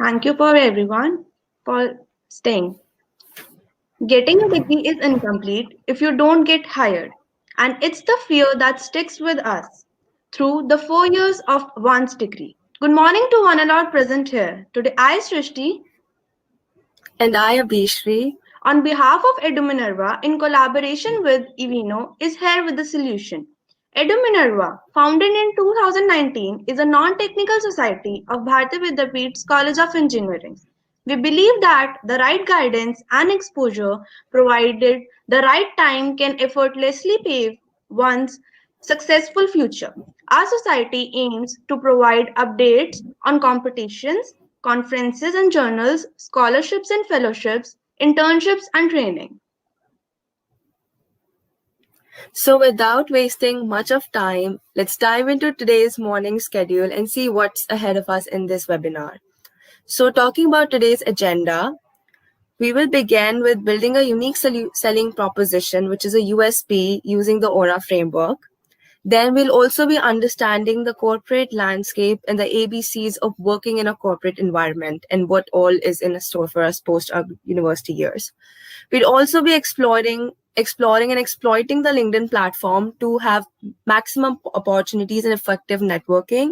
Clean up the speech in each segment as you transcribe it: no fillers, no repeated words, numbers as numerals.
Thank you for everyone for staying. Getting a degree is incomplete if you don't get hired. And it's the fear that sticks with us through the 4 years of one's degree. Good morning to one and all present here. Today I, Srishti, And I, Abhishri. on behalf of EduMinerva, in collaboration with Eeveno, is here with the solution. EduMinerva, founded in 2019, is a non-technical society of Bharati Vidyapeeth's College of Engineering. We believe that the right guidance and exposure provided the right time can effortlessly pave one's successful future. Our society aims to provide updates on competitions, conferences and journals, scholarships and fellowships, internships and training. So without wasting much of time, let's dive into today's morning schedule and see what's ahead of us in this webinar. So talking about today's agenda, we will begin with building a unique selling proposition, which is a USP using the Aura framework. Then we'll also be understanding the corporate landscape and the ABCs of working in a corporate environment and what all is in store for us post our university years. We'll also be exploring and exploiting the LinkedIn platform to have maximum opportunities and effective networking.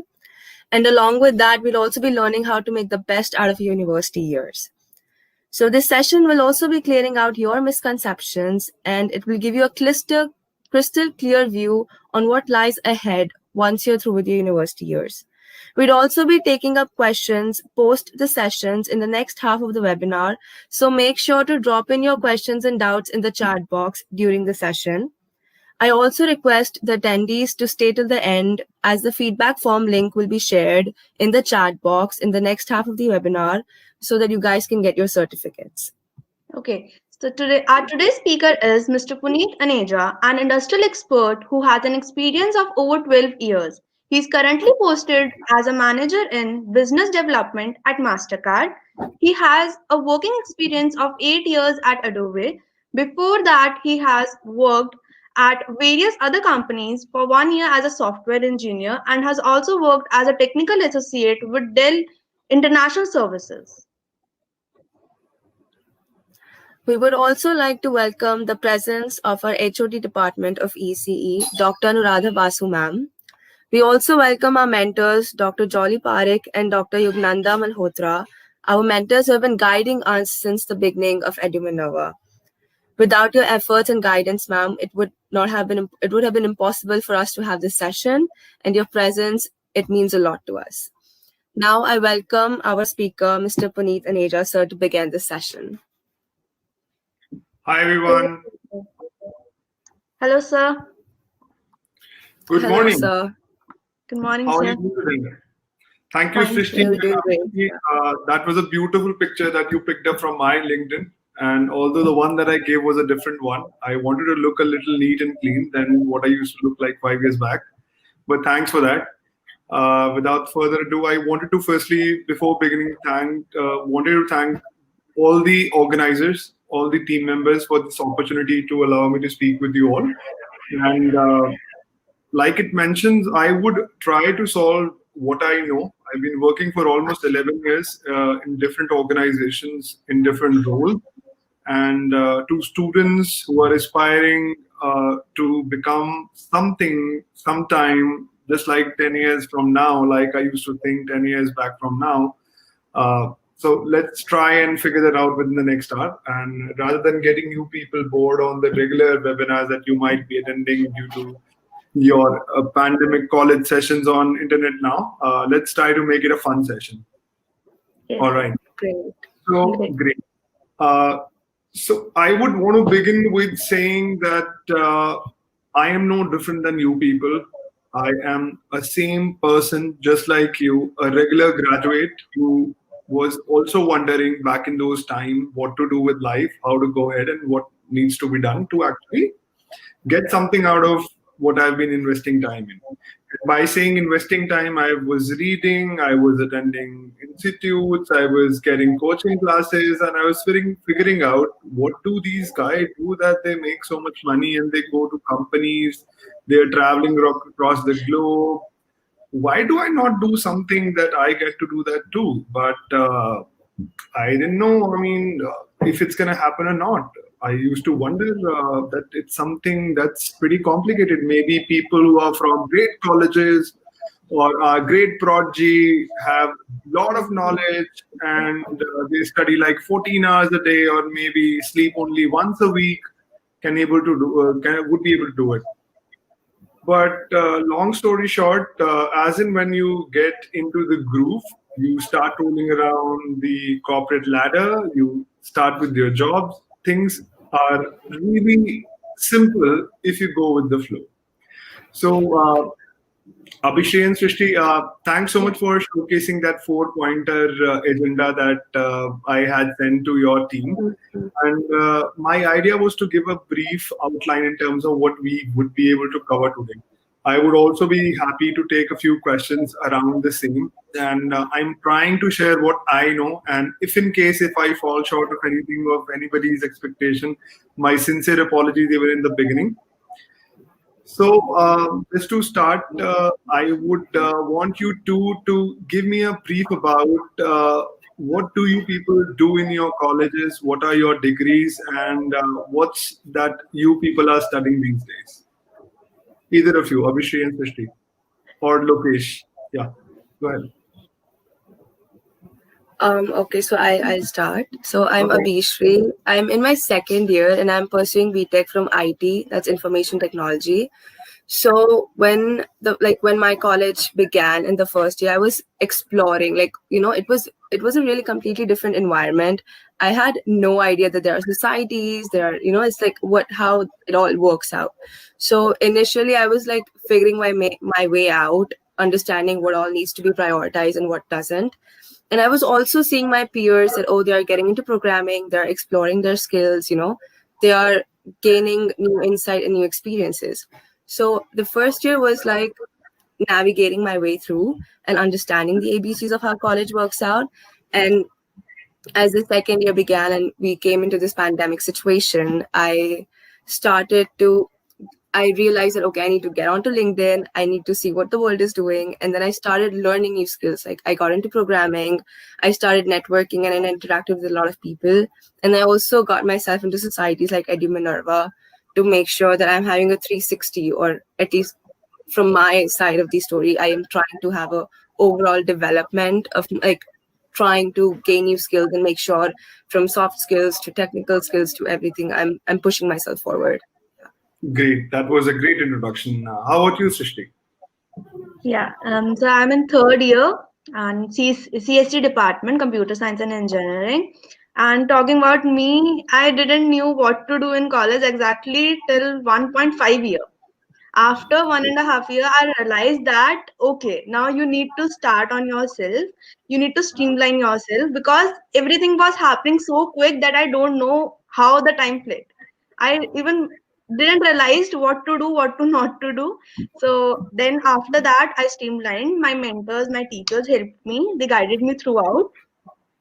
And along with that, we'll also be learning how to make the best out of your university years. So this session will also be clearing out your misconceptions, and it will give you a crystal clear view on what lies ahead once you're through with your university years. We'd also be taking up questions post the sessions in the next half of the webinar, so make sure to drop in your questions and doubts in the chat box during the session. I also request the attendees to stay till the end, as the feedback form link will be shared in the chat box in the next half of the webinar so that you guys can get your certificates. Okay, so our today's speaker is Mr. Puneet Aneja, an industrial expert who has an experience of over 12 years. He is currently posted as a manager in business development at MasterCard. He has a working experience of 8 years at Adobe. Before that, he has worked at various other companies for 1 year as a software engineer and has also worked as a technical associate with Dell International Services. We would also like to welcome the presence of our HOD department of ECE, Dr. Anuradha Basu ma'am. We also welcome our mentors, Dr. Jolly Parekh and Dr. Yugnanda Malhotra, our mentors who have been guiding us since the beginning of EduMinerva. Without your efforts and guidance, ma'am, it would have been impossible for us to have this session, and your presence, it means a lot to us. Now I welcome our speaker, Mr. Puneet Aneja, sir, to begin this session. Hi, everyone. Hello, sir. Good morning. Sir. Good morning, How sir. are you doing today? Thank you, Srishti. That was a beautiful picture that you picked up from my LinkedIn. And although the one that I gave was a different one, I wanted to look a little neat and clean than what I used to look like 5 years back. But thanks for that. Without further ado, I wanted to firstly, before beginning, wanted to thank all the organizers, all the team members for this opportunity to allow me to speak with you all. And like it mentions, I would try to solve what I know. I've been working for almost 11 years in different organizations in different roles. And to students who are aspiring to become something sometime, just like 10 years from now, like I used to think 10 years back from now. So let's try and figure that out within the next hour. And rather than getting you people bored on the regular webinars that you might be attending due to your pandemic college sessions on internet now, let's try to make it a fun session. Yes. All right. Great. So great. So I would want to begin with saying that I am no different than you people. I am a same person just like you, a regular graduate who was also wondering back in those times what to do with life, how to go ahead and what needs to be done to actually get something out of what I've been investing time in. By saying investing time, I was reading, I was attending institutes, I was getting coaching classes, and I was figuring out what do these guys do that they make so much money and they go to companies, they're traveling across the globe. why do I not do something that I get to do that too? But I didn't know, I mean, if it's going to happen or not. I used to wonder that it's something that's pretty complicated. Maybe people who are from great colleges or are great prodigy have a lot of knowledge and they study like 14 hours a day or maybe sleep only once a week would be able to do it. But long story short, as in when you get into the groove, you start rolling around the corporate ladder, you start with your jobs, things are really simple if you go with the flow. So, Abhishek and Srishti, thanks so much for showcasing that 4-pointer agenda that I had sent to your team. And my idea was to give a brief outline in terms of what we would be able to cover today. I would also be happy to take a few questions around the same. And I'm trying to share what I know. And if I fall short of anything of anybody's expectation, my sincere apologies even in the beginning. So, just to start, I would want you to give me a brief about what do you people do in your colleges, what are your degrees, and what's that you people are studying these days. Either of you, Abhishek and Srishti, or Lokesh. Yeah, go ahead. Okay, so I'll start. So I'm Okay. Abhishri. I'm in my second year and I'm pursuing BTech from IT, that's information technology. So when my college began in the first year, I was exploring, it was a really completely different environment. I had no idea that there are societies, it's like how it all works out. So initially I was like figuring my way out, understanding what all needs to be prioritized and what doesn't. And I was also seeing my peers that, they are getting into programming, they're exploring their skills, they are gaining new insight and new experiences. So the first year was like navigating my way through and understanding the ABCs of how college works out. And as the second year began and we came into this pandemic situation, I realized that, okay, I need to get onto LinkedIn. I need to see what the world is doing. And then I started learning new skills. Like I got into programming, I started networking and I interacted with a lot of people. And I also got myself into societies like EduMinerva to make sure that I'm having a 360, or at least from my side of the story, I am trying to have a overall development of like trying to gain new skills and make sure from soft skills to technical skills to everything, I'm pushing myself forward. Great. That was a great introduction. How about you, Srishti? Yeah, so I'm in third year and CST department, Computer Science and Engineering. And talking about me, I didn't knew what to do in college exactly till 1.5 year. After 1.5 year, I realized that okay, now you need to start on yourself. You need to streamline yourself because everything was happening so quick that I don't know how the time played. I even didn't realize what to do, what to not to do. So then after that, I streamlined. My mentors, my teachers helped me. They guided me throughout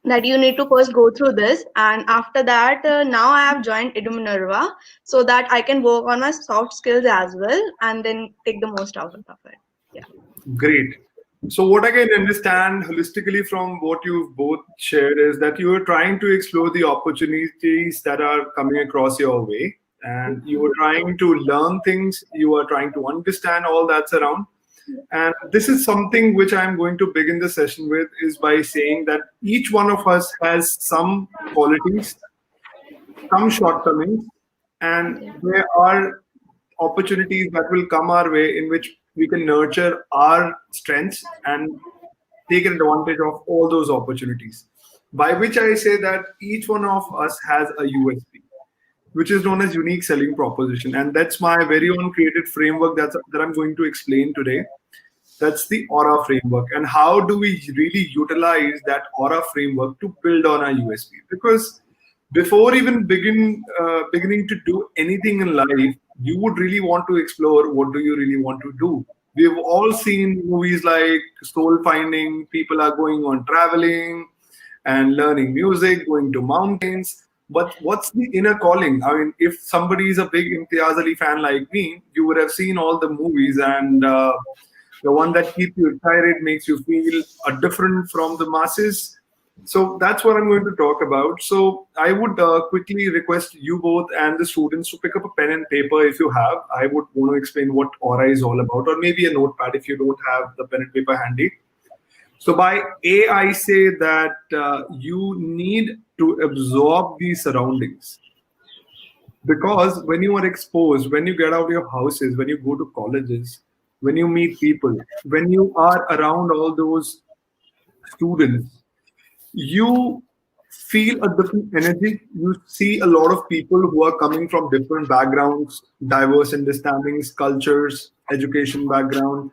that you need to first go through this, and after that now I have joined EduMinerva so that I can work on my soft skills as well and then take the most out of it. Yeah. Great. So, what I can understand holistically from what you've both shared is that you are trying to explore the opportunities that are coming across your way, and you are trying to learn things, you are trying to understand all that's around. And this is something which I'm going to begin the session with is by saying that each one of us has some qualities, some shortcomings, and there are opportunities that will come our way in which we can nurture our strengths and take advantage of all those opportunities. By which I say that each one of us has a USP, which is known as unique selling proposition. And that's my very own created framework that I'm going to explain today. That's the aura framework. And how do we really utilize that aura framework to build on our USP? Because before even beginning to do anything in life, you would really want to explore what do you really want to do. We've all seen movies like Soul Finding, people are going on traveling and learning music, going to mountains. But what's the inner calling? I mean, if somebody is a big Imtiaz Ali fan like me, you would have seen all the movies and the one that keeps you excited, makes you feel different from the masses. So that's what I'm going to talk about. So I would quickly request you both and the students to pick up a pen and paper if you have. I would want to explain what aura is all about, or maybe a notepad if you don't have the pen and paper handy. So by A, I say that you need to absorb the surroundings, because when you are exposed, when you get out of your houses, when you go to colleges, when you meet people, when you are around all those students, you feel a different energy. You see a lot of people who are coming from different backgrounds, diverse understandings, cultures, education background,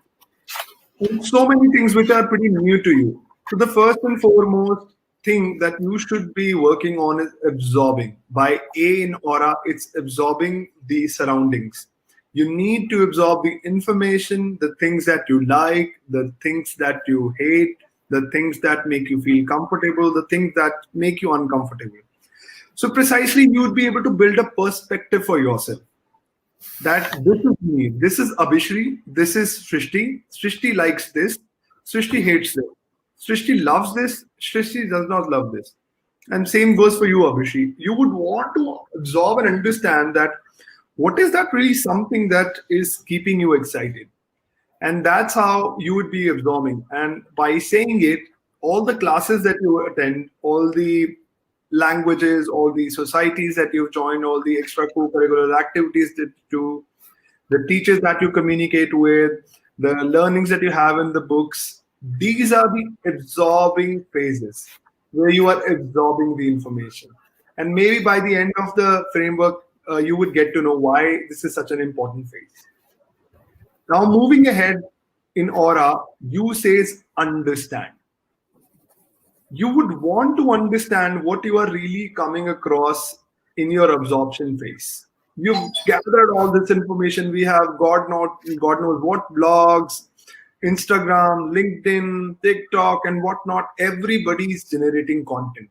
and so many things which are pretty new to you. So the first and foremost thing that you should be working on is absorbing. By A in aura, it's absorbing the surroundings. You need to absorb the information, the things that you like, the things that you hate, the things that make you feel comfortable, the things that make you uncomfortable. So precisely you would be able to build a perspective for yourself, that this is me, this is Abhishri, this is Srishti. Srishti likes this, Srishti hates this. Srishti loves this, Srishti does not love this. And same goes for you, Abhishri. You would want to absorb and understand that what is that really something that is keeping you excited. And that's how you would be absorbing. And by saying it, all the classes that you attend, all the languages, all the societies that you've joined, all the extra co-curricular activities that you do, the teachers that you communicate with, the learnings that you have in the books, these are the absorbing phases where you are absorbing the information. And maybe by the end of the framework, you would get to know why this is such an important phase. Now, moving ahead in aura, you says understand. You would want to understand what you are really coming across in your absorption phase. You've gathered all this information. We have God knows what blogs, Instagram, LinkedIn, TikTok, and whatnot. Everybody is generating content.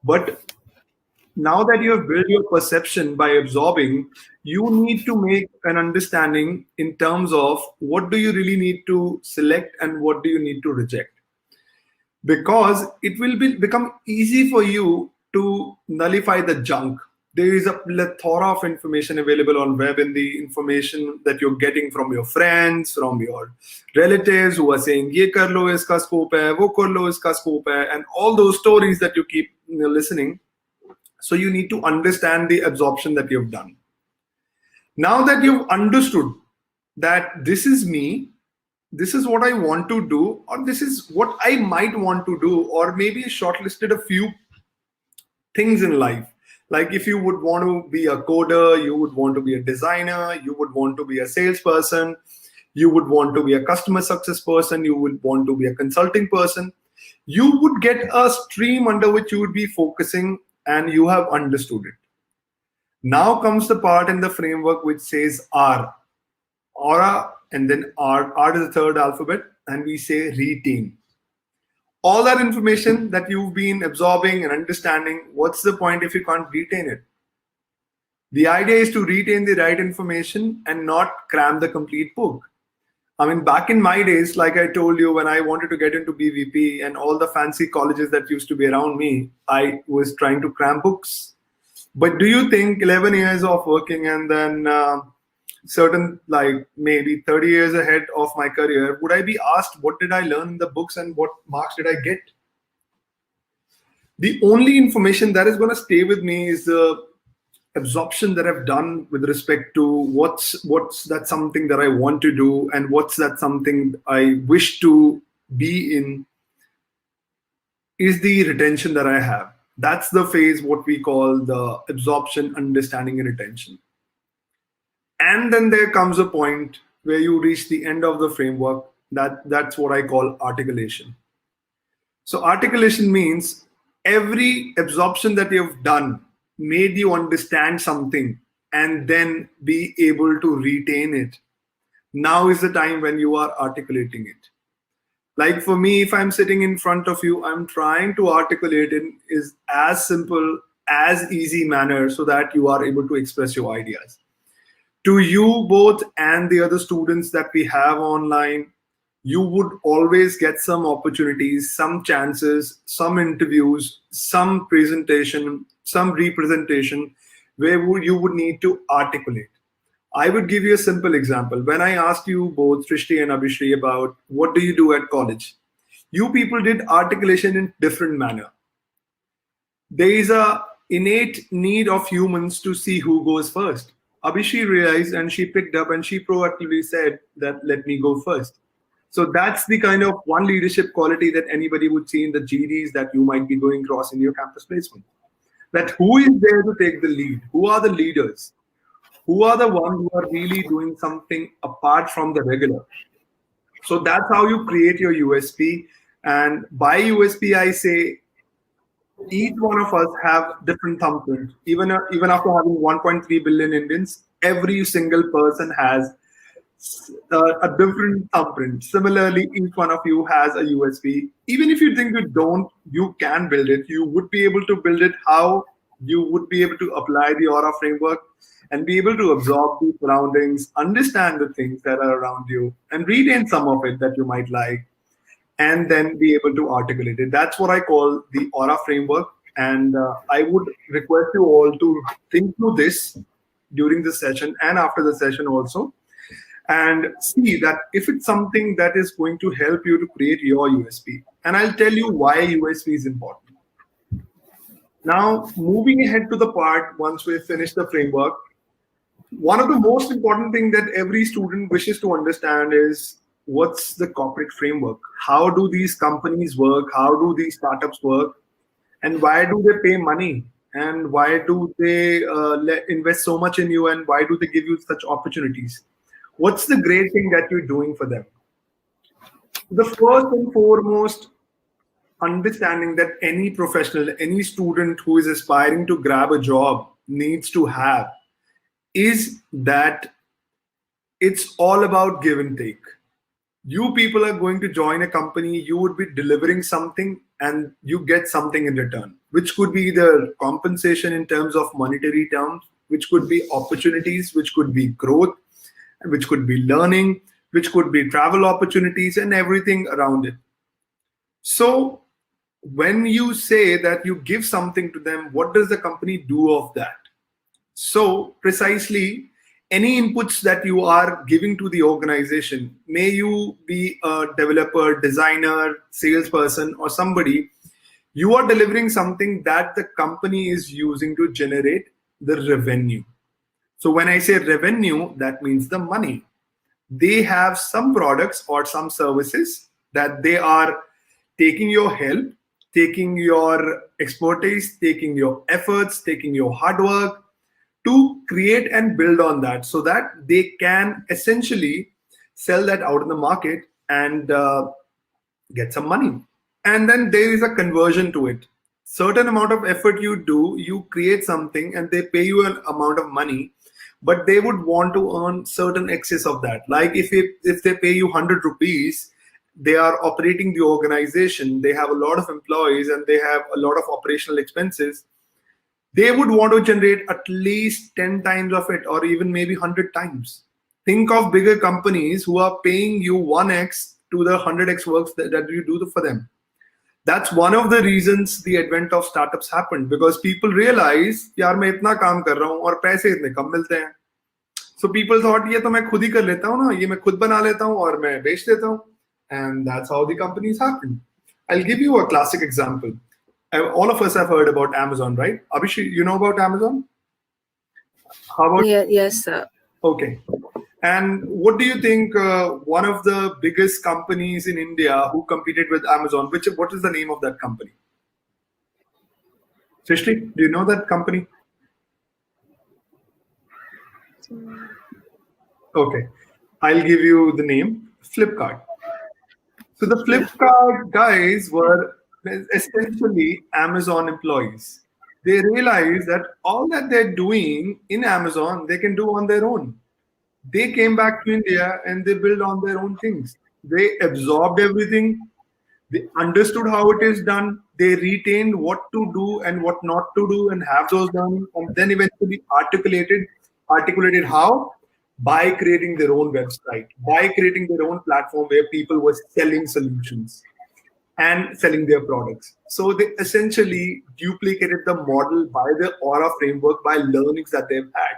But now that you have built your perception by absorbing, you need to make an understanding in terms of what do you really need to select and what do you need to reject. Because it will become easy for you to nullify the junk. There is a plethora of information available on web, and the information that you're getting from your friends, from your relatives who are saying, ye kar lo, iska scope hai, wo kar lo, iska scope hai, and all those stories that you keep listening. So you need to understand the absorption that you've done. Now that you've understood that this is me, this is what I want to do, or this is what I might want to do, or maybe shortlisted a few things in life. Like if you would want to be a coder, you would want to be a designer, you would want to be a salesperson, you would want to be a customer success person, you would want to be a consulting person, you would get a stream under which you would be focusing, and you have understood it. Now comes the part in the framework which says R, aura, and then R is the third alphabet, and we say retain. All that information that you've been absorbing and understanding, what's the point if you can't retain it? The idea is to retain the right information and not cram the complete book. I mean, back in my days, like I told you, when I wanted to get into BVP and all the fancy colleges that used to be around me, I was trying to cram books. But do you think 11 years of working and then certain, like maybe 30 years ahead of my career, would I be asked what did I learn in the books and what marks did I get? The only information that is going to stay with me is the absorption that I've done with respect to what's that something that I want to do and what's that something I wish to be in, is the retention that I have. That's the phase what we call the absorption, understanding, and retention. And then there comes a point where you reach the end of the framework. That's what I call articulation. So articulation means every absorption that you've done made you understand something and then be able to retain it. Now is the time when you are articulating it. Like for me, if I'm sitting in front of you, I'm trying to articulate it is as simple, as easy manner so that you are able to express your ideas. To you both and the other students that we have online, you would always get some opportunities, some chances, some interviews, some presentation, some representation where you would need to articulate. I would give you a simple example. When I asked you both, Srishti and Abhishri, about what do you do at college, you people did articulation in different manner. There is a innate need of humans to see who goes first. Abhishri realized and she picked up and she proactively said that let me go first. So that's the kind of one leadership quality that anybody would see in the GDs that you might be going across in your campus placement. That who is there to take the lead? Who are the leaders? Who are the ones who are really doing something apart from the regular? So that's how you create your USP. And by USP, I say each one of us have different thumbprints. Even after having 1.3 billion Indians, every single person has a different thumbprint. Similarly, each one of you has a USP. Even if you think you don't, you can build it. You would be able to build it. How? You would be able to apply the aura framework and be able to absorb the surroundings, understand the things that are around you, and retain some of it that you might like, and then be able to articulate it. That's what I call the aura framework. And I would request you all to think through this during the session and after the session also, and see that if it's something that is going to help you to create your USP. And I'll tell you why USP is important. Now, moving ahead to the part once we finish the framework, one of the most important things that every student wishes to understand is what's the corporate framework? How do these companies work? How do these startups work? And why do they pay money? And why do they invest so much in you? And why do they give you such opportunities? What's the great thing that you're doing for them? The first and foremost understanding that any professional, any student who is aspiring to grab a job needs to have is that it's all about give and take. You people are going to join a company, you would be delivering something and you get something in return, which could be either compensation in terms of monetary terms, which could be opportunities, which could be growth, which could be learning, which could be travel opportunities and everything around it. So when you say that you give something to them, what does the company do of that? So precisely, any inputs that you are giving to the organization, may you be a developer, designer, salesperson, or somebody, you are delivering something that the company is using to generate the revenue. So when I say revenue, that means the money. They have some products or some services that they are taking your help, taking your expertise, taking your efforts, taking your hard work, to create and build on that so that they can essentially sell that out in the market and get some money. And then there is a conversion to it. Certain amount of effort you do, you create something and they pay you an amount of money, but they would want to earn certain excess of that. Like if they pay you 100 rupees, they are operating the organization, they have a lot of employees and they have a lot of operational expenses. They would want to generate at least 10 times of it or even maybe 100 times. Think of bigger companies who are paying you 1x to the 100x works that you do for them. That's one of the reasons the advent of startups happened, because people realize, yaar main itna kaam kar raha hu aur paise itne kam milte hain. So people thought, ye to main khud hi kar leta hu na, ye main khud bana leta hu aur main bech deta hu. And that's how the companies happened. I'll give you a classic example. All of us have heard about Amazon, right? Abhishek, you know about Amazon? How about? Yes, sir. Okay. And what do you think one of the biggest companies in India who competed with Amazon, what is the name of that company? Srishti, do you know that company? Okay. I'll give you the name, Flipkart. So the Flipkart guys were essentially Amazon employees. They realized that all that they're doing in Amazon, they can do on their own. They came back to India and they built on their own things. They absorbed everything. They understood how it is done. They retained what to do and what not to do and have those done. And then eventually articulated how? by creating their own website, by creating their own platform where people were selling solutions and selling their products. So they essentially duplicated the model by the Aura framework by learnings that they've had.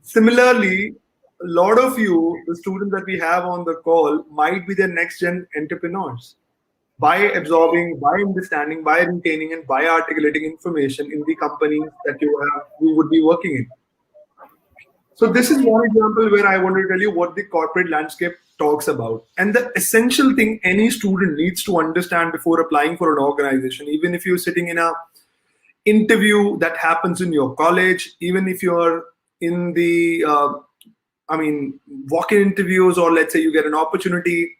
Similarly, a lot of you, the students that we have on the call, might be the next gen entrepreneurs. By absorbing, by understanding, by retaining, and by articulating information in the companies that you would be working in. So this is one example where I want to tell you what the corporate landscape talks about. And the essential thing any student needs to understand before applying for an organization, even if you're sitting in a interview that happens in your college, even if you're in the, walk-in interviews, or let's say you get an opportunity,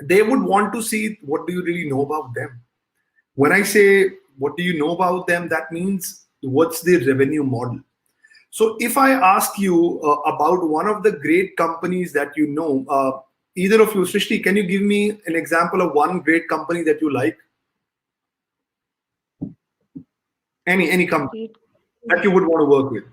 they would want to see what do you really know about them. When I say what do you know about them, that means what's the revenue model. So if I ask you about one of the great companies that you know, either of you, Srishti, can you give me an example of one great company that you like? Any company that you would want to work with?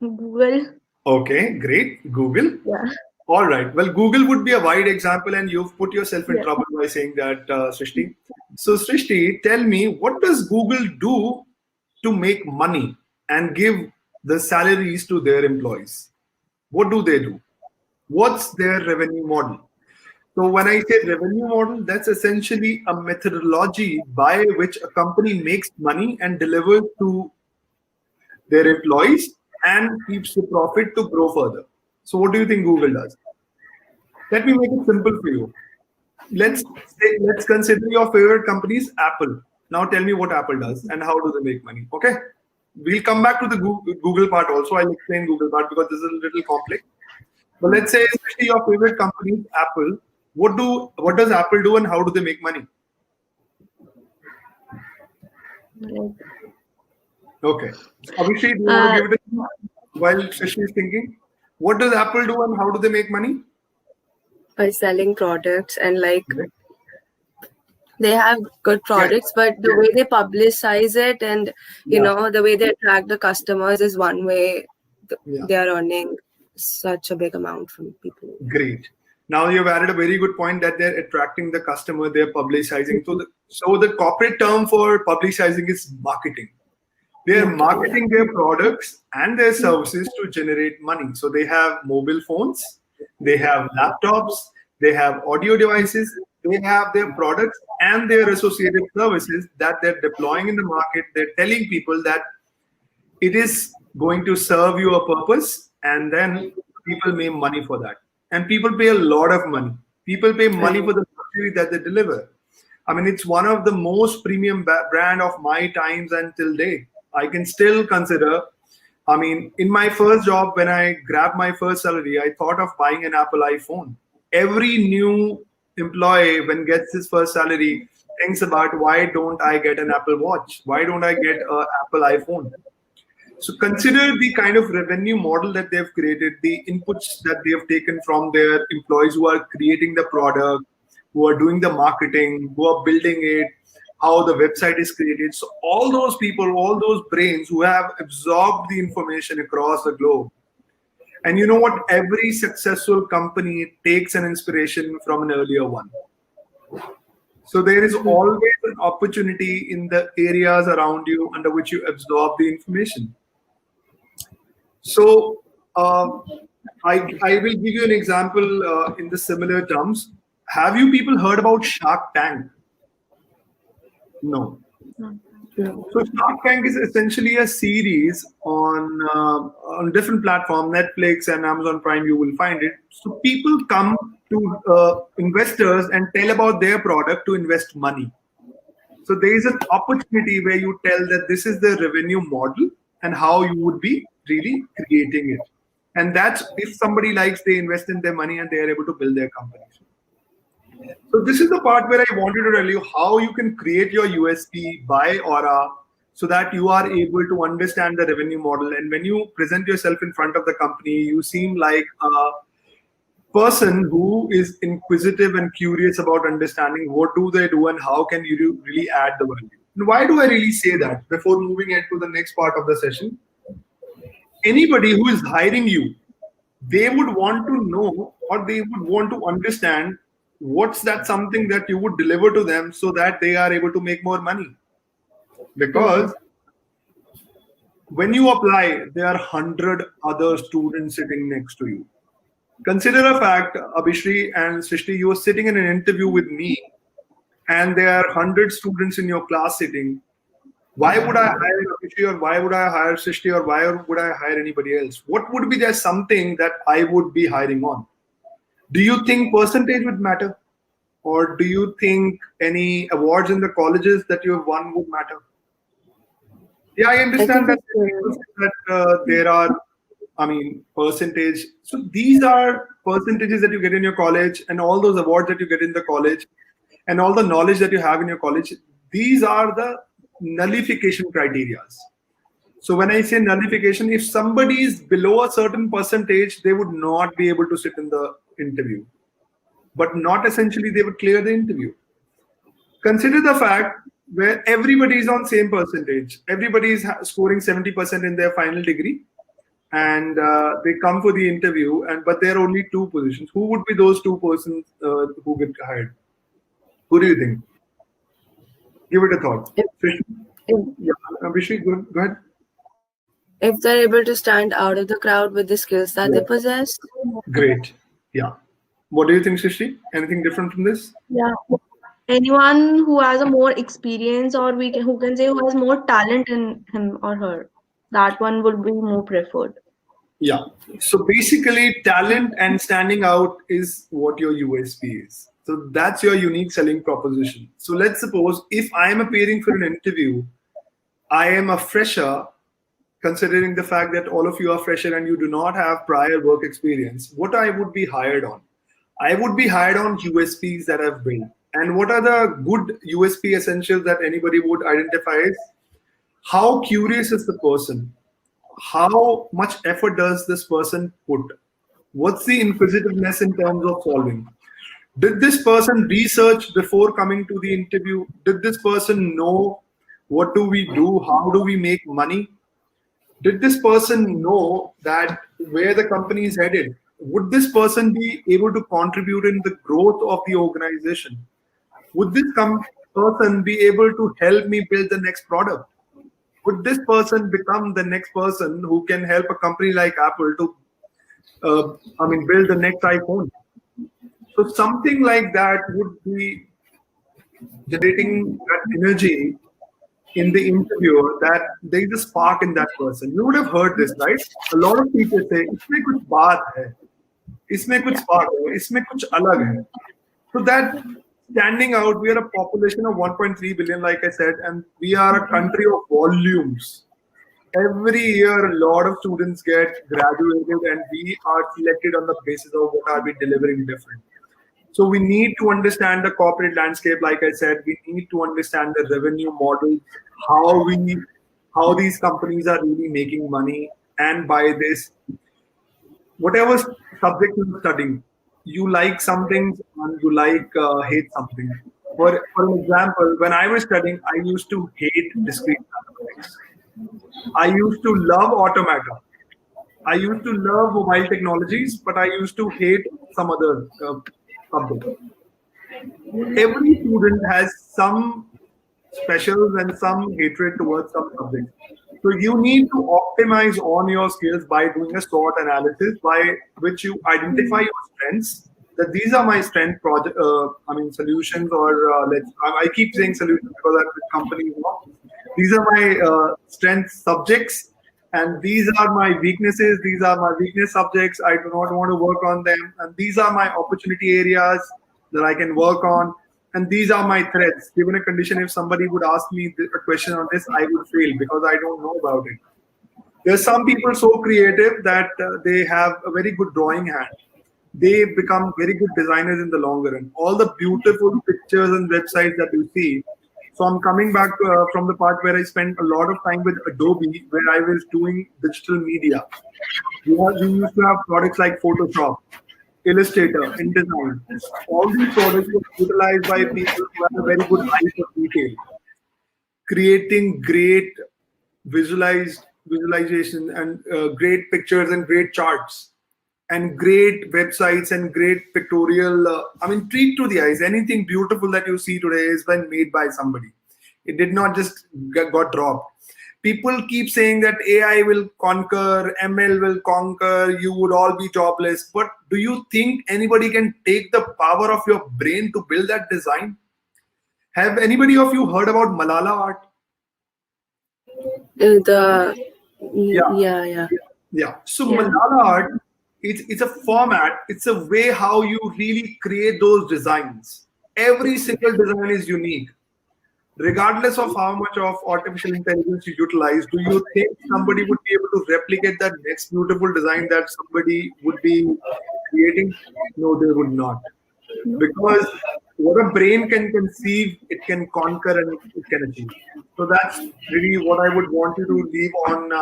Google. Okay, great. Google. Yeah. All right. Well, Google would be a wide example, and you've put yourself in trouble by saying that, Srishti. So, Srishti, tell me, what does Google do to make money and give the salaries to their employees? What do they do? What's their revenue model? So when I say revenue model, that's essentially a methodology by which a company makes money and delivers to their employees and keeps the profit to grow further. So what do you think Google does? Let me make it simple for you. Let's consider your favorite company is Apple. Now tell me what Apple does and how do they make money. Okay, we'll come back to the Google part also. I'll explain Google part because this is a little complex. But let's say especially your favorite company is Apple. What does Apple do and how do they make money? Okay. Abhishek, do you want to give it a while Shashi is thinking? What does Apple do and how do they make money? By selling products, and they have good products, but the way they publicize it and you know the way they attract the customers is one way they are earning such a big amount from people. Great. Now you've added a very good point that they're attracting the customer, they're publicizing. So the corporate term for publicizing is marketing. They're marketing their products and their services to generate money. So they have mobile phones, they have laptops, they have audio devices, they have their products and their associated services that they're deploying in the market. They're telling people that it is going to serve you a purpose, and then people make money for that. And people pay a lot of money. People pay money for the luxury that they deliver. I mean, it's one of the most premium brand of my times until date. I can still consider, I mean, in my first job, when I grabbed my first salary, I thought of buying an Apple iPhone. Every new employee, when gets his first salary, thinks about why don't I get an Apple Watch? Why don't I get an Apple iPhone? So consider the kind of revenue model that they've created, the inputs that they have taken from their employees who are creating the product, who are doing the marketing, who are building it, how the website is created. So all those people, all those brains who have absorbed the information across the globe. And you know what? Every successful company takes an inspiration from an earlier one. So there is always an opportunity in the areas around you under which you absorb the information. So I will give you an example in the similar terms. Have you people heard about Shark Tank? No. So Shark Tank is essentially a series on different platforms, Netflix and Amazon Prime. You will find it. So people come to investors and tell about their product to invest money. So there is an opportunity where you tell that this is the revenue model and how you would be really creating it. And that's if somebody likes, they invest in their money and they are able to build their company. So this is the part where I wanted to tell you how you can create your USP by Aura so that you are able to understand the revenue model. And when you present yourself in front of the company, you seem like a person who is inquisitive and curious about understanding what do they do and how can you really add the value. And why do I really say that before moving into the next part of the session? anybody who is hiring you, they would want to know, or they would want to understand what's that something that you would deliver to them so that they are able to make more money. Because when you apply, there are 100 other students sitting next to you. Consider a fact, Abhishri and Srishti, you are sitting in an interview with me, and there are 100 students in your class sitting. Why would I hire Abhishri, or why would I hire Srishti, or why would I hire anybody else? What would be there something that I would be hiring on? Do you think percentage would matter? Or do you think any awards in the colleges that you have won would matter? Yeah, I understand that there are, percentage. So these are percentages that you get in your college, and all those awards that you get in the college, and all the knowledge that you have in your college. These are the nullification criteria. So when I say nullification, if somebody is below a certain percentage, they would not be able to sit in the interview. But not essentially they would clear the interview. Consider the fact where everybody is on same percentage. Everybody is scoring 70% in their final degree, and they come for the interview, but there are only two positions. Who would be those two persons who get hired? Who do you think? Give it a thought. Abhishek, go ahead. If they're able to stand out of the crowd with the skills that they possess. Great. Yeah. What do you think, Srishti? Anything different from this? Yeah. Anyone who has a more experience, or who can say who has more talent in him or her, that one would be more preferred. Yeah. So basically, talent and standing out is what your USP is. So that's your unique selling proposition. So let's suppose if I am appearing for an interview, I am a fresher, considering the fact that all of you are fresher and you do not have prior work experience. What I would be hired on? I would be hired on USPs that I've built. And what are the good USP essentials that anybody would identify is how curious is the person? How much effort does this person put? What's the inquisitiveness in terms of solving? Did this person research before coming to the interview? Did this person know what do we do? How do we make money? Did this person know that where the company is headed? Would this person be able to contribute in the growth of the organization? Would this person be able to help me build the next product? Would this person become the next person who can help a company like Apple to build the next iPhone? So something like that would be generating that energy in the interviewer, that there is a spark in that person. You would have heard this, right? A lot of people say, "Isme kuch baat hai, isme kuch spark hai, isme kuch alag hai." So that standing out, we are a population of 1.3 billion, like I said, and we are a country of volumes. Every year, a lot of students get graduated, and we are selected on the basis of what are we delivering different. So we need to understand the corporate landscape. Like I said, we need to understand the revenue model, how these companies are really making money, and by this, whatever subject you're studying, you like something and you hate something. For an example, when I was studying, I used to hate discrete mathematics. I used to love automata. I used to love mobile technologies, but I used to hate some other subject. Every student has some specials and some hatred towards some subject. So you need to optimize on your skills by doing a SWOT analysis, by which you identify your strengths. That these are my strength solutions, or I keep saying solutions because I'm with companies. These are my strength subjects, and these are my weaknesses. These are my weakness subjects. I do not want to work on them, and these are my opportunity areas that I can work on. And these are my threats. Given a condition, if somebody would ask me a question on this, I would fail because I don't know about it. There's some people so creative that they have a very good drawing hand. They become very good designers in the longer run. All the beautiful pictures and websites that you see. So I'm coming back from the part where I spent a lot of time with Adobe, where I was doing digital media. We used to have products like Photoshop, Illustrator, InDesign. All these products were utilized by people who have a very good eye for detail, creating great visualized visualization and great pictures and great charts and great websites and great pictorial. Treat to the eyes. Anything beautiful that you see today has been made by somebody. It did not just got dropped. People keep saying that AI will conquer, ML will conquer, you would all be jobless. But do you think anybody can take the power of your brain to build that design? Have anybody of you heard about Malala art? Yeah. So Malala art, it's a format, it's a way how you really create those designs. Every single design is unique. Regardless of how much of artificial intelligence you utilize, do you think somebody would be able to replicate that next beautiful design that somebody would be creating? No, they would not. Because what a brain can conceive, it can conquer and it can achieve. So that's really what I would want you to leave on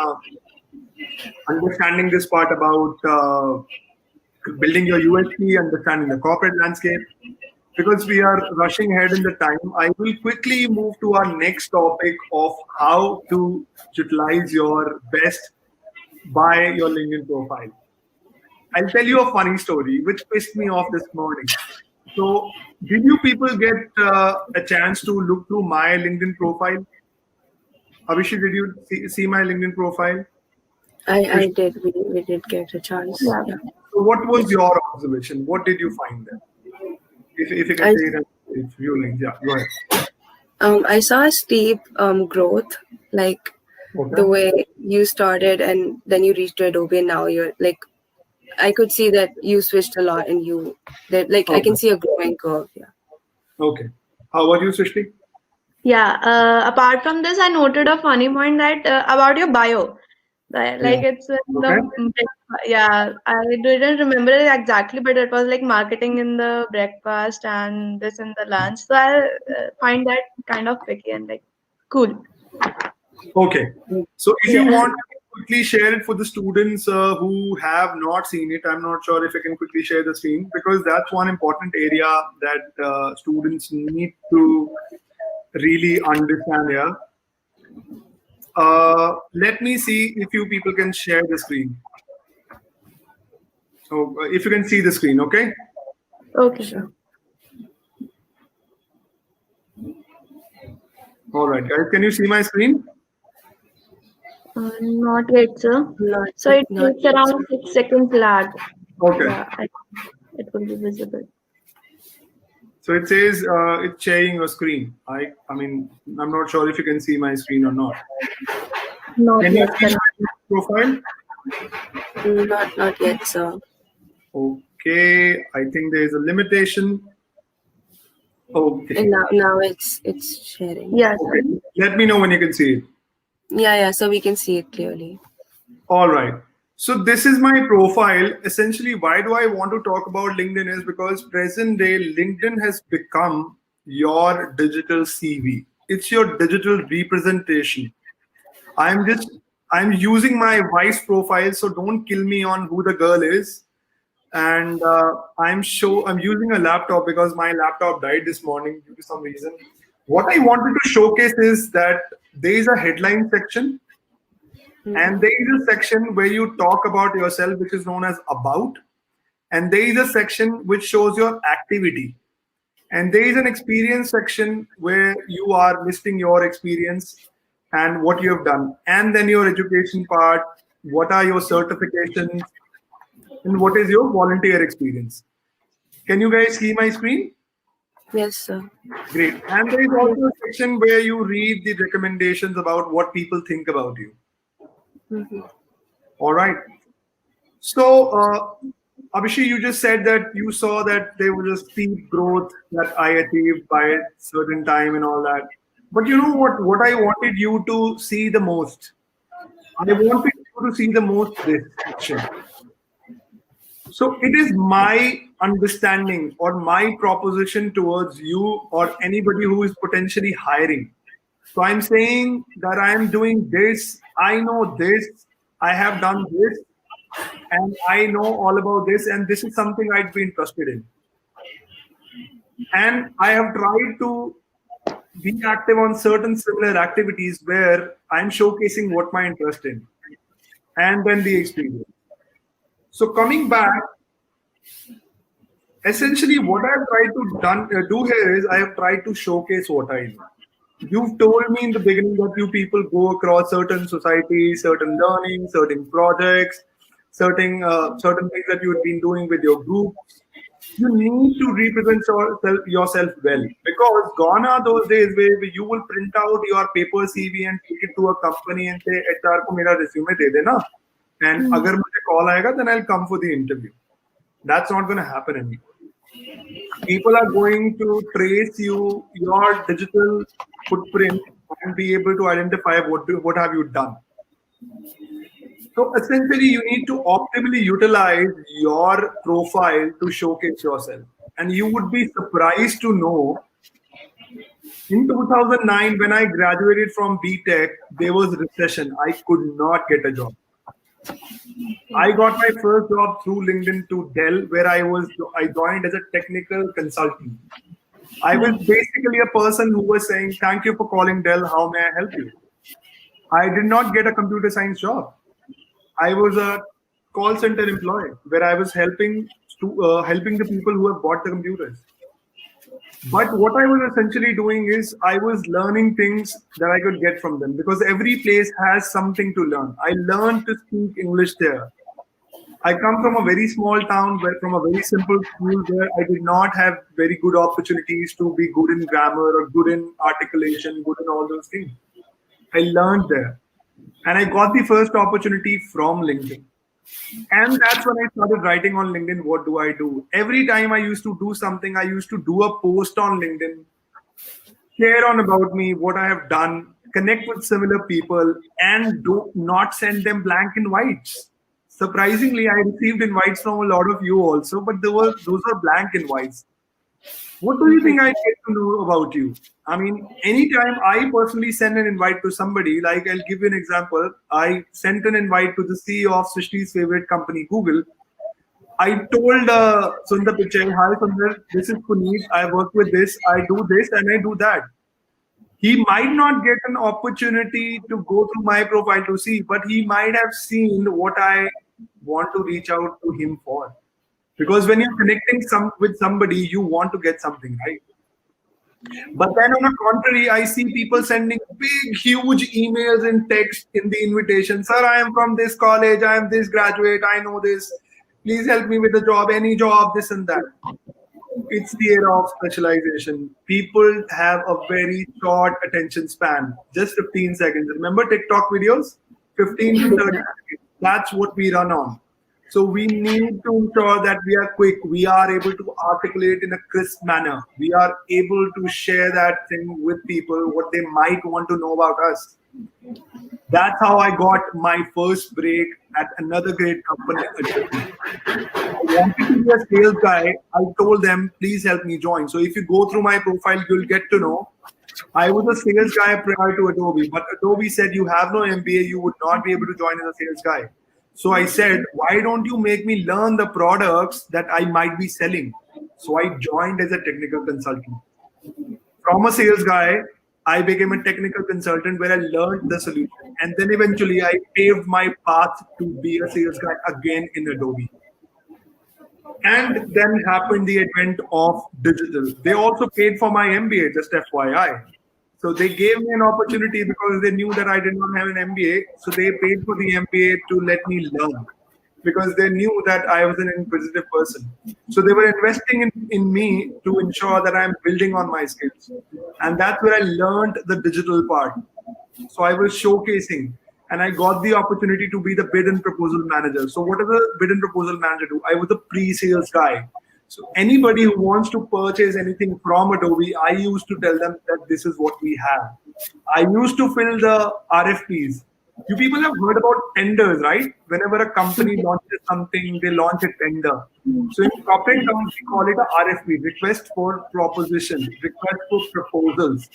understanding this part about building your USP, understanding the corporate landscape. Because we are rushing ahead in the time, I will quickly move to our next topic of how to utilize your best by your LinkedIn profile. I'll tell you a funny story which pissed me off this morning. So, did you people get a chance to look through my LinkedIn profile? Abhishek, did you see my LinkedIn profile? I did. We did get a chance. Yeah. So, what was your observation? What did you find there? If you can say that, if you link, yeah, go ahead. I saw a steep growth, like the way you started and then you reached Adobe, and now you're like, I could see that you switched a lot and I can see a growing curve. Yeah. Okay. How about you, Srishti? Yeah. Apart from this, I noted a funny point that about your bio. Like it's in the I didn't remember it exactly, but it was like marketing in the breakfast and this in the lunch. So I find that kind of picky and like cool. Okay, so if you want to quickly share it for the students who have not seen it, I'm not sure if I can quickly share the screen, because that's one important area that students need to really understand here. Let me see if you people can share the screen. So if you can see the screen, okay? Okay, sure. All right, guys, can you see my screen? Not yet, sir. So it takes around 6 seconds lag. Okay. Yeah, it will be visible. So it says it's sharing your screen. I'm not sure if you can see my screen or not. Not yet, see my profile? Not yet, sir. Okay, I think there is a limitation. Okay. And now it's sharing. Yes. Okay. Let me know when you can see it. Yeah, so we can see it clearly. All right. So this is my profile. Essentially, why do I want to talk about LinkedIn is because present day LinkedIn has become your digital CV. It's your digital representation. I'm using my wife's profile, so don't kill me on who the girl is. And I'm using a laptop because my laptop died this morning due to some reason. What I wanted to showcase is that there is a headline section, and there is a section where you talk about yourself, which is known as about, and there is a section which shows your activity, and there is an experience section where you are listing your experience and what you have done, and then your education part, what are your certifications, and what is your volunteer experience. Can you guys see my screen? Yes, sir. Great. And there is also a section where you read the recommendations about what people think about you. All right. So, Abhishek, you just said that you saw that there was a steep growth that I achieved by a certain time and all that. But you know what I wanted you to see the most? I wanted you to see the most this section. So it is my understanding or my proposition towards you or anybody who is potentially hiring. So I'm saying that I am doing this, I know this, I have done this, and I know all about this, and this is something I'd be interested in. And I have tried to be active on certain similar activities where I'm showcasing what my interest in. and then the experience. So coming back, essentially what I've tried to do here is I have tried to showcase what I know. You've told me in the beginning that you people go across certain societies, certain learning, certain projects, certain things that you've been doing with your groups. You need to represent yourself well, because gone are those days where you will print out your paper CV and take it to a company and say HR को मेरा resume दे देना, and अगर मुझे call आएगा then I'll come for the interview. That's not going to happen anymore. People are going to trace your digital footprint, and be able to identify what have you done. So essentially, you need to optimally utilize your profile to showcase yourself. And you would be surprised to know, in 2009, when I graduated from BTech, there was recession. I could not get a job. I got my first job through LinkedIn to Dell, where I joined as a technical consultant. I was basically a person who was saying, "Thank you for calling Dell. How may I help you?" I did not get a computer science job. I was a call center employee where I was helping the people who have bought the computers. But what I was essentially doing is I was learning things that I could get from them, because every place has something to learn. I learned to speak English there. I come from a very small town, from a very simple school where I did not have very good opportunities to be good in grammar or good in articulation, good in all those things. I learned there. And I got the first opportunity from LinkedIn. And that's when I started writing on LinkedIn, what do I do? Every time I used to do something, I used to do a post on LinkedIn, share on about me, what I have done, connect with similar people, and do not send them blank invites. Surprisingly, I received invites from a lot of you also, but those were blank invites. What do you think I get to know about you? I mean, anytime I personally send an invite to somebody, like I'll give you an example. I sent an invite to the CEO of Srishti's favorite company, Google. I told Sundar Pichai, "Hi Sundar, this is Puneet. I work with this, I do this, and I do that." He might not get an opportunity to go through my profile to see, but he might have seen what I want to reach out to him for. Because when you're connecting with somebody, you want to get something, right? But then on the contrary, I see people sending big, huge emails and text in the invitation. "Sir, I am from this college. I am this graduate. I know this. Please help me with the job, any job, this and that." It's the era of specialization. People have a very short attention span, just 15 seconds. Remember TikTok videos? 15 to 30 seconds. That's what we run on. So we need to ensure that we are quick. We are able to articulate in a crisp manner. We are able to share that thing with people, what they might want to know about us. That's how I got my first break at another great company. I wanted to be a sales guy. I told them, "Please help me join." So if you go through my profile, you'll get to know I was a sales guy prior to Adobe. But Adobe said, "You have no MBA, you would not be able to join as a sales guy." So I said, "Why don't you make me learn the products that I might be selling?" So I joined as a technical consultant. From a sales guy, I became a technical consultant where I learned the solution. And then eventually I paved my path to be a sales guy again in Adobe. And then happened the advent of digital. They also paid for my MBA, just FYI. So they gave me an opportunity because they knew that I did not have an MBA. So they paid for the MBA to let me learn, because they knew that I was an inquisitive person. So they were investing in me to ensure that I'm building on my skills. And that's where I learned the digital part. So I was showcasing, and I got the opportunity to be the bid and proposal manager. So what does a bid and proposal manager do? I was a pre-sales guy. So anybody who wants to purchase anything from Adobe, I used to tell them that this is what we have. I used to fill the RFPs. You people have heard about tenders, right? Whenever a company launches something, they launch a tender. So in corporate terms, we call it a RFP, request for proposition, request for proposals.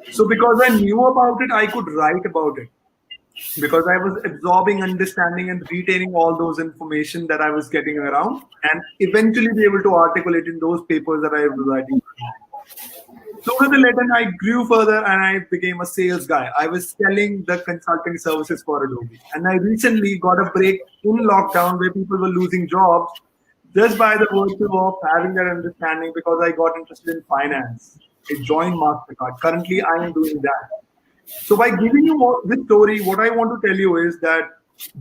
So because I knew about it, I could write about it. Because I was absorbing, understanding, and retaining all those information that I was getting around, and eventually be able to articulate in those papers that I was writing. Sooner than later, I grew further and I became a sales guy. I was selling the consulting services for Adobe. And I recently got a break in lockdown where people were losing jobs just by the virtue of having that understanding because I got interested in finance. I joined MasterCard. Currently, I am doing that. So by giving you this story, what I want to tell you is that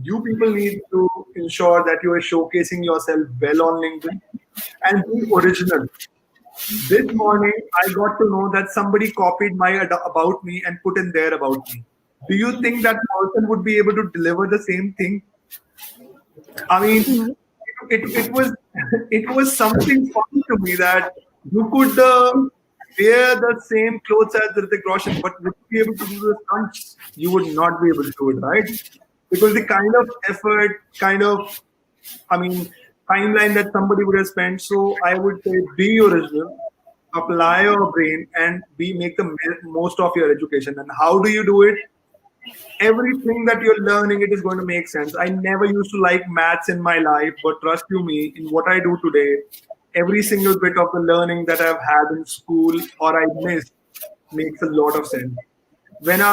you people need to ensure that you are showcasing yourself well on LinkedIn and be original. This morning, I got to know that somebody copied my about me and put in there about me. Do you think that person would be able to deliver the same thing? I mean, it was it was something funny to me that you could wear the same clothes as Hrithik Roshan, but would you be able to do the stunts? You would not be able to do it, right? Because the kind of effort, timeline that somebody would have spent. So I would say be original, apply your brain, and make the most of your education. And how do you do it? Everything that you're learning, it is going to make sense. I never used to like maths in my life, but trust you me, in what I do today, every single bit of the learning that I've had in school or I missed makes a lot of sense. When we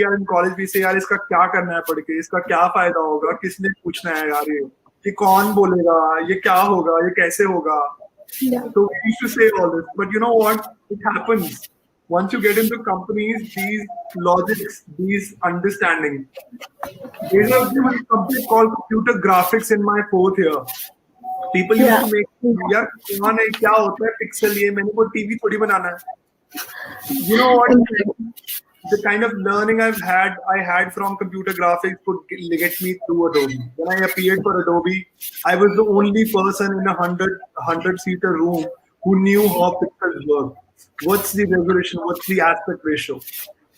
are in college, we say यार इसका क्या करना है पढ़ के, इसका क्या फायदा होगा, किसने पूछना है यार ये कौन बोलेगा, ये क्या होगा, ये कैसे होगा. So we used to say all this, but you know what? It happens. Once you get into companies, these logics, these understanding. There's a subject called computer graphics in my fourth year. People used to make यार कौन है, क्या होता है pixel, ये मैंने को TV थोड़ी बनाना है. You know what? The kind of learning I had from computer graphics could get me through Adobe. When I appeared for Adobe, I was the only person in a 100-seater room who knew how pixels work. What's the resolution? What's the aspect ratio?